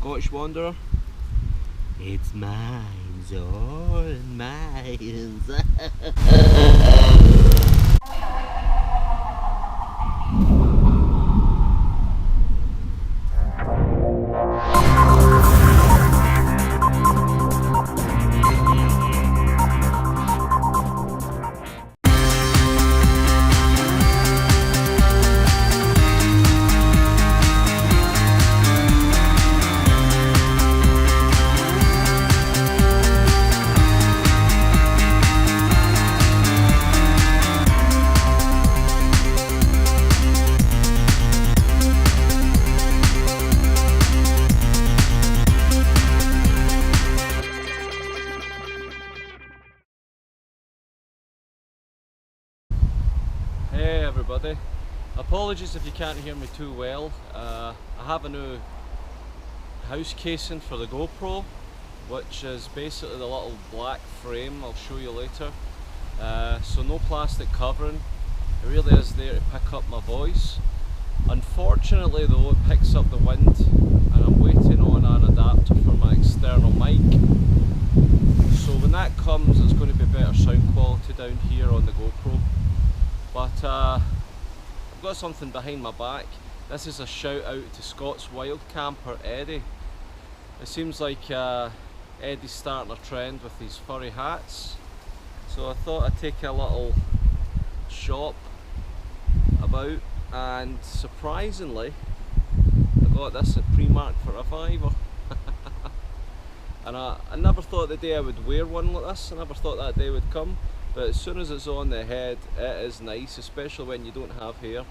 Scottish wanderer. It's mine, all mine. Hey everybody, apologies if you can't hear me too well. I have a new house casing for the GoPro, which is basically the little black frame I'll show you later. So no plastic covering, it really is there to pick up my voice. Unfortunately though, it picks up the wind and I'm waiting on an adapter for my external mic. So when that comes, it's going to be better sound quality down here on the GoPro. But I've got something behind my back. This is a shout out to Scotswildcamper Eddie. It seems like Eddie's starting a trend with these furry hats. So I thought I'd take a little shop about, and surprisingly I got this at Primark for a £5. And I never thought the day I would wear one like this, I never thought that day would come. But as soon as it's on the head, it is nice, especially when you don't have hair.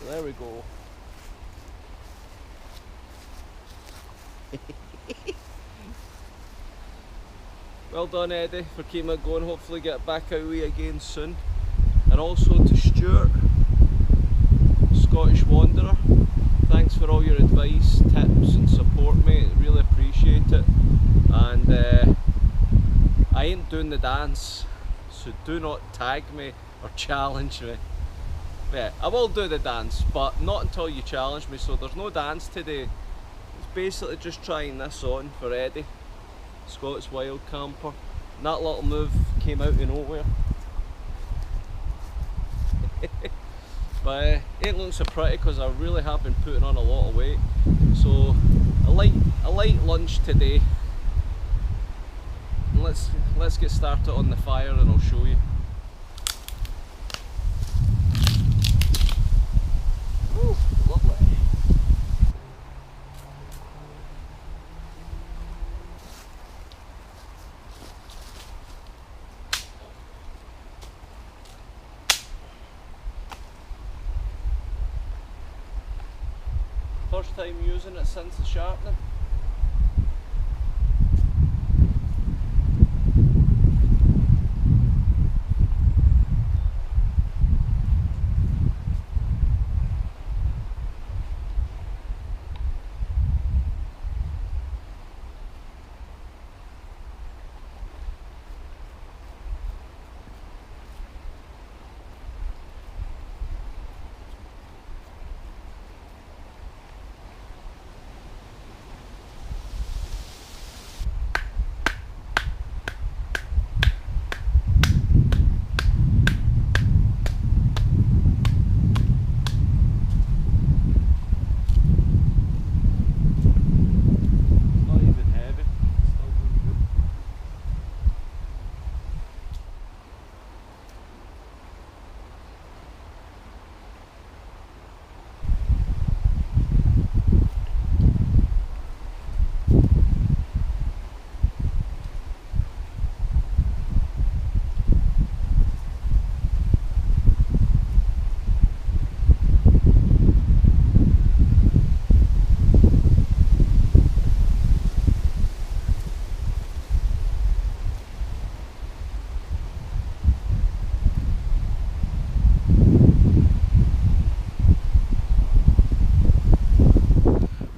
So there we go. Well done Eddie for keeping it going, hopefully get back out with you again soon. And also to Stuart, Scottish wanderer, thanks for all your advice, tips and support mate, really appreciate it. And I ain't doing the dance, so do not tag me or challenge me. Yeah, I will do the dance, but not until you challenge me, so there's no dance today. It's basically just trying this on for Eddie, Scotswildcamper. And that little move came out of nowhere. But it ain't looking so pretty because I really have been putting on a lot of weight. So a light lunch today. And let's get started on the fire and I'll show you. Ooh, lovely. First time using it since the sharpening.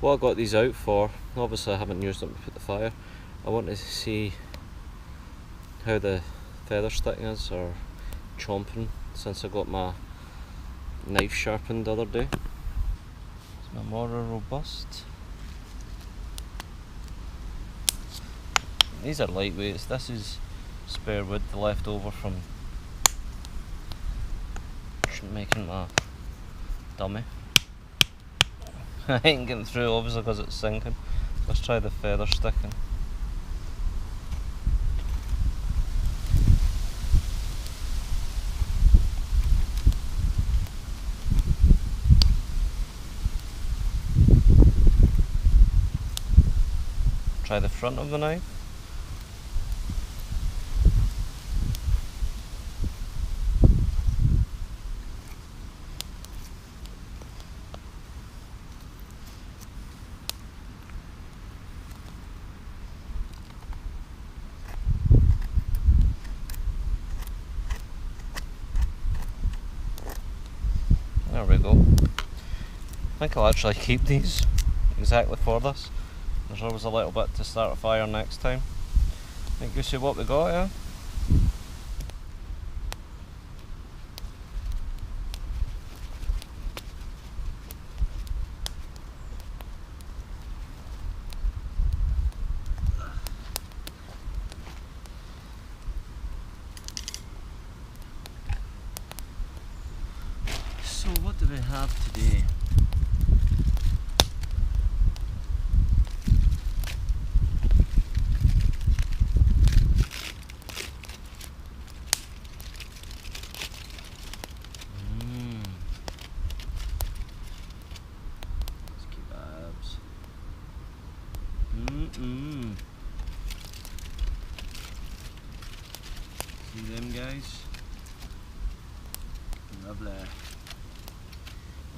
What I got these out for, obviously I haven't used them to put the fire. I wanted to see how the feather sticking is, or chomping, since I got my knife sharpened the other day. It's my more robust. These are lightweights. This is spare wood left over from making my dummy. I ain't getting through obviously because it's sinking. Let's try the feather sticking. Try the front of the knife. There we go. I think I'll actually keep these exactly for this. There's always a little bit to start a fire next time. I think you see what we got here. So what do we have today? See them guys? Lovely.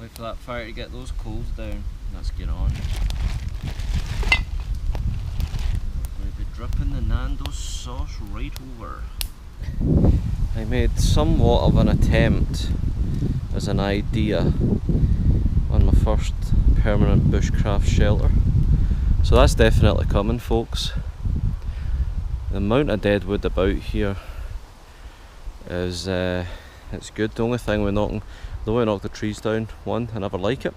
Wait for that fire to get those coals down. Let's get on. We're going to be dripping the Nandos sauce right over. I made somewhat of an attempt as an idea on my first permanent bushcraft shelter. So that's definitely coming, folks. The amount of dead wood about here is it's good. The only thing we're knocking, though we knock the trees down, one, I never like it.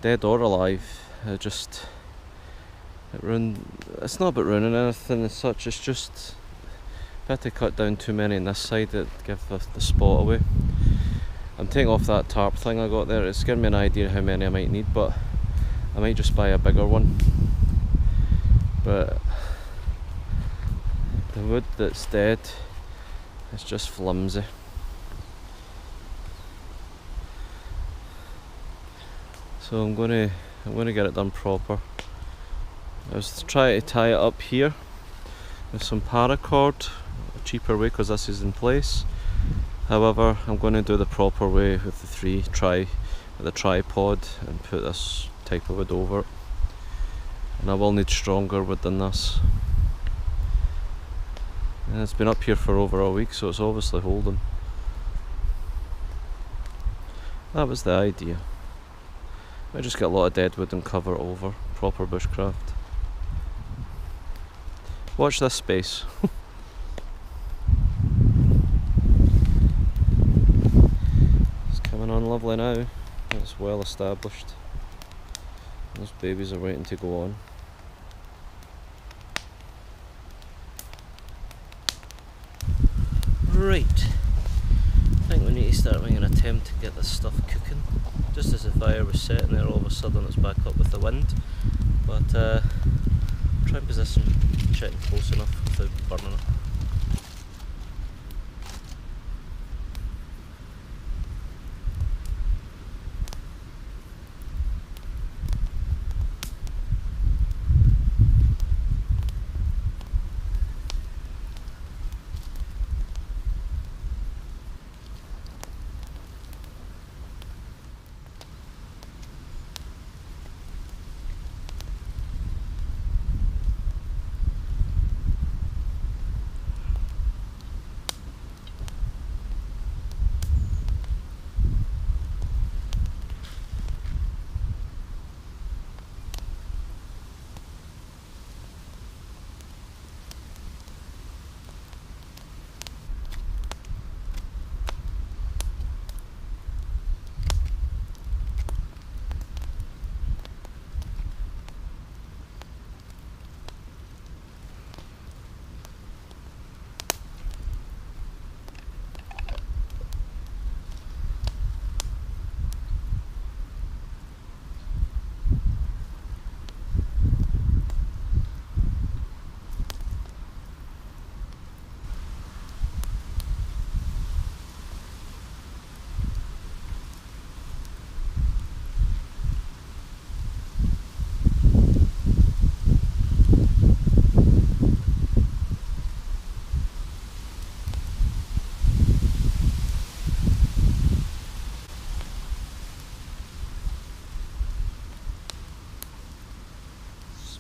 Dead or alive, it it's not about ruining anything as such, it's just I had to cut down too many on this side that give the spot away. I'm taking off that tarp thing I got there. It's giving me an idea how many I might need, but I might just buy a bigger one. But the wood that's dead is just flimsy. So I'm gonna get it done proper. I was trying to tie it up here with some paracord, a cheaper way because this is in place. However, I'm going to do the proper way with the tripod and put this type of wood over it. And I will need stronger wood than this. And it's been up here for over a week, so it's obviously holding. That was the idea. I just get a lot of dead wood and cover it over. Proper bushcraft. Watch this space. It's coming on lovely now. It's well established. Those babies are waiting to go on. Right. I think we need to start making an attempt to get this stuff cooking. Just as the fire was setting there, all of a sudden it's back up with the wind. But try and position chicken close enough without burning it.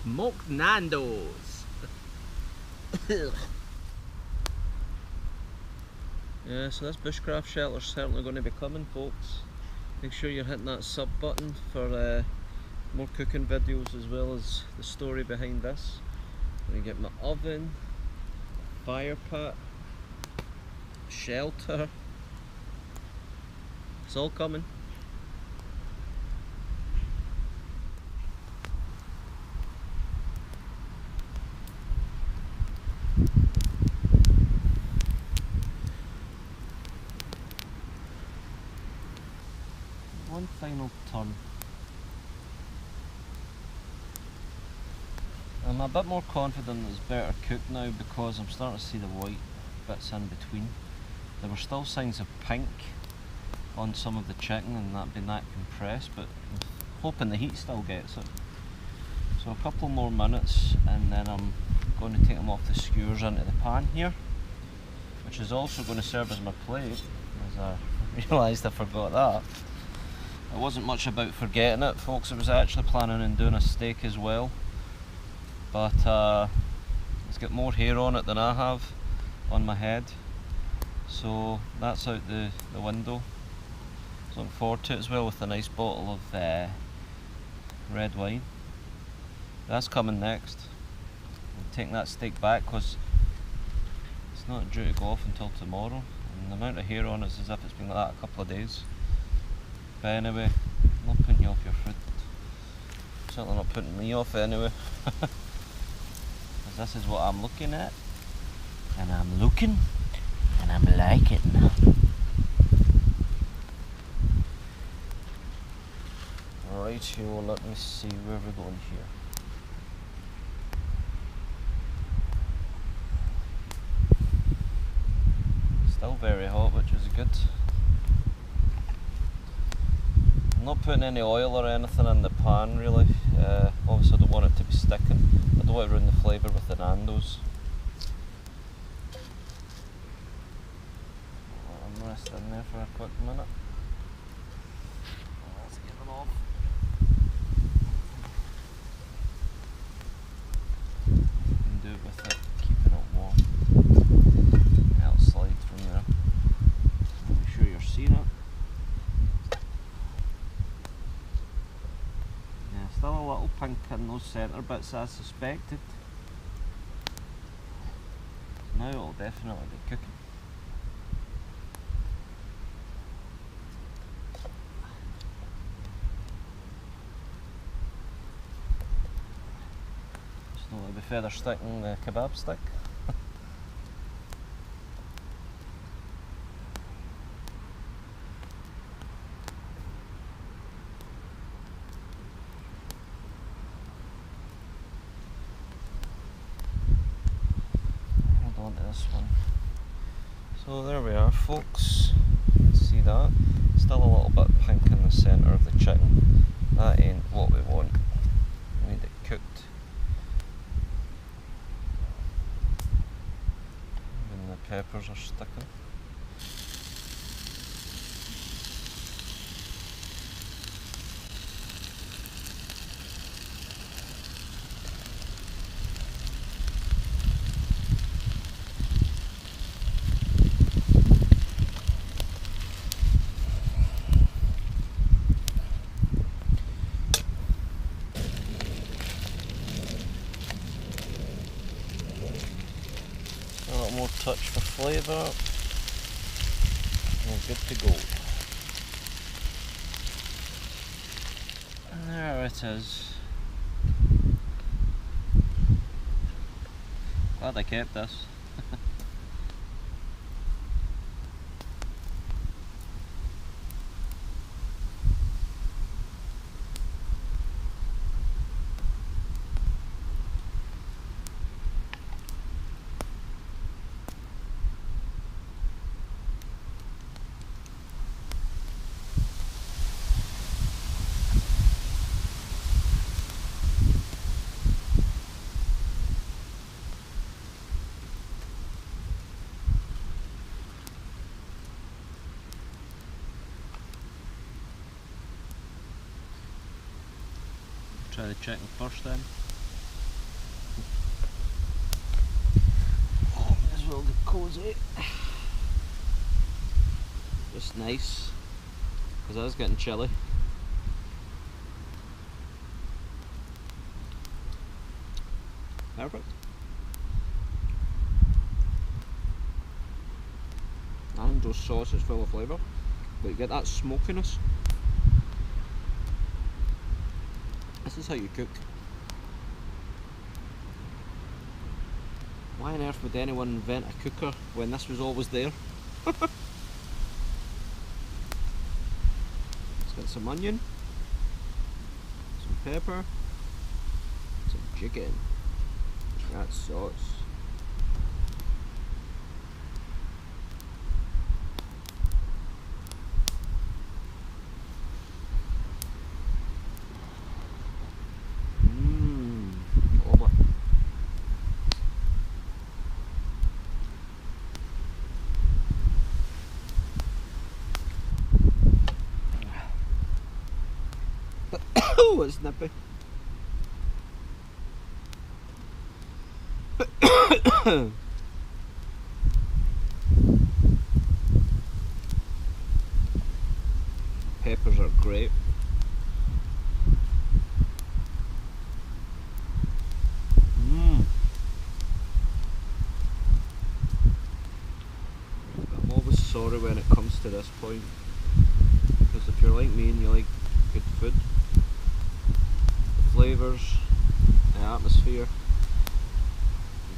Smoked Nandos. Yeah, so this bushcraft shelter's certainly going to be coming, folks. Make sure you're hitting that sub button for more cooking videos, as well as the story behind this. I'm going to get my oven, fire pit, shelter. It's all coming. One final turn. I'm a bit more confident it's better cooked now because I'm starting to see the white bits in between. There were still signs of pink on some of the chicken and that being that compressed, but I'm hoping the heat still gets it. So a couple more minutes and then I'm going to take them off the skewers into the pan here, which is also going to serve as my plate, as I realised I forgot that. It wasn't much about forgetting it, folks. I was actually planning on doing a steak as well, but it's got more hair on it than I have on my head, so that's out the window. So looking forward to it as well, with a nice bottle of red wine. That's coming next. I'm taking that steak back because it's not due to go off until tomorrow, and the amount of hair on it is as if it's been like that a couple of days. But anyway, I'm not putting you off your food. Certainly not putting me off anyway. Because this is what I'm looking at. And I'm looking, and I'm liking. Right here, well, let me see where we're going here. Still very hot, which is good. I'm not putting any oil or anything in the pan really. Obviously I don't want it to be sticking. I don't want to ruin the flavour with the Nandos. I'm rest in there for a quick minute. Let's get them off. You can do it with it, keeping it warm. It'll slide from there. Make sure you're seeing it. Still a little pink in those centre bits as suspected. Now it'll definitely be cooking. Just not to be feather sticking the kebab stick. This one. So there we are, folks. You can see that. Still a little bit pink in the centre of the chicken. That ain't what we want. We need it cooked. Even the peppers are sticking. A little more touch for flavour, and we're good to go. And there it is. Glad I kept this. Try the chicken first then. all cozy. Just nice, because I was getting chilly. Perfect. Nandos sauce is full of flavour, but you get that smokiness. This is how you cook. Why on earth would anyone invent a cooker when this was always there? Let's get some onion, some pepper, some chicken. That sauce. Oh oh, it's nippy. Peppers are great. I'm always sorry when it comes to this point, because if you're like me and you like good food, the flavours, the atmosphere,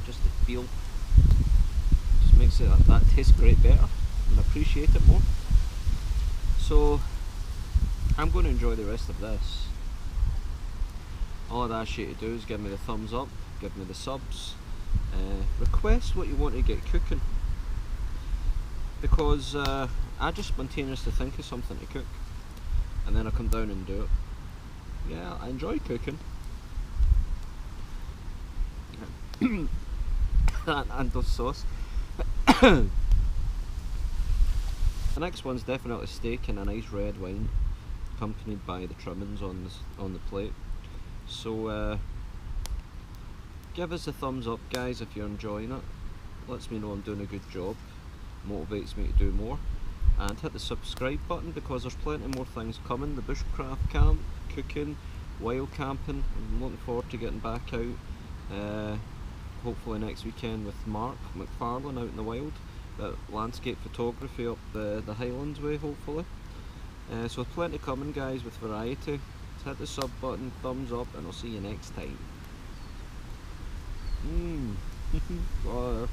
just the feel, just makes it that tastes great better and appreciate it more. So I'm going to enjoy the rest of this. All I'd ask you to do is give me the thumbs up, give me the subs, request what you want to get cooking, because I just spontaneously think of something to cook and then I come down and do it. Yeah, I enjoy cooking. That Nandos sauce. The next one's definitely steak and a nice red wine, accompanied by the trimmings on the plate. So give us a thumbs up, guys, if you're enjoying it. Lets me know I'm doing a good job, motivates me to do more. And hit the subscribe button, because there's plenty more things coming. The bushcraft camp, cooking, wild camping. I'm looking forward to getting back out. Hopefully next weekend with Mark Macfarlane out in the wild. Landscape photography up the Highlands way, hopefully. So plenty coming, guys, with variety. Hit the sub button, thumbs up, and I'll see you next time. Bye.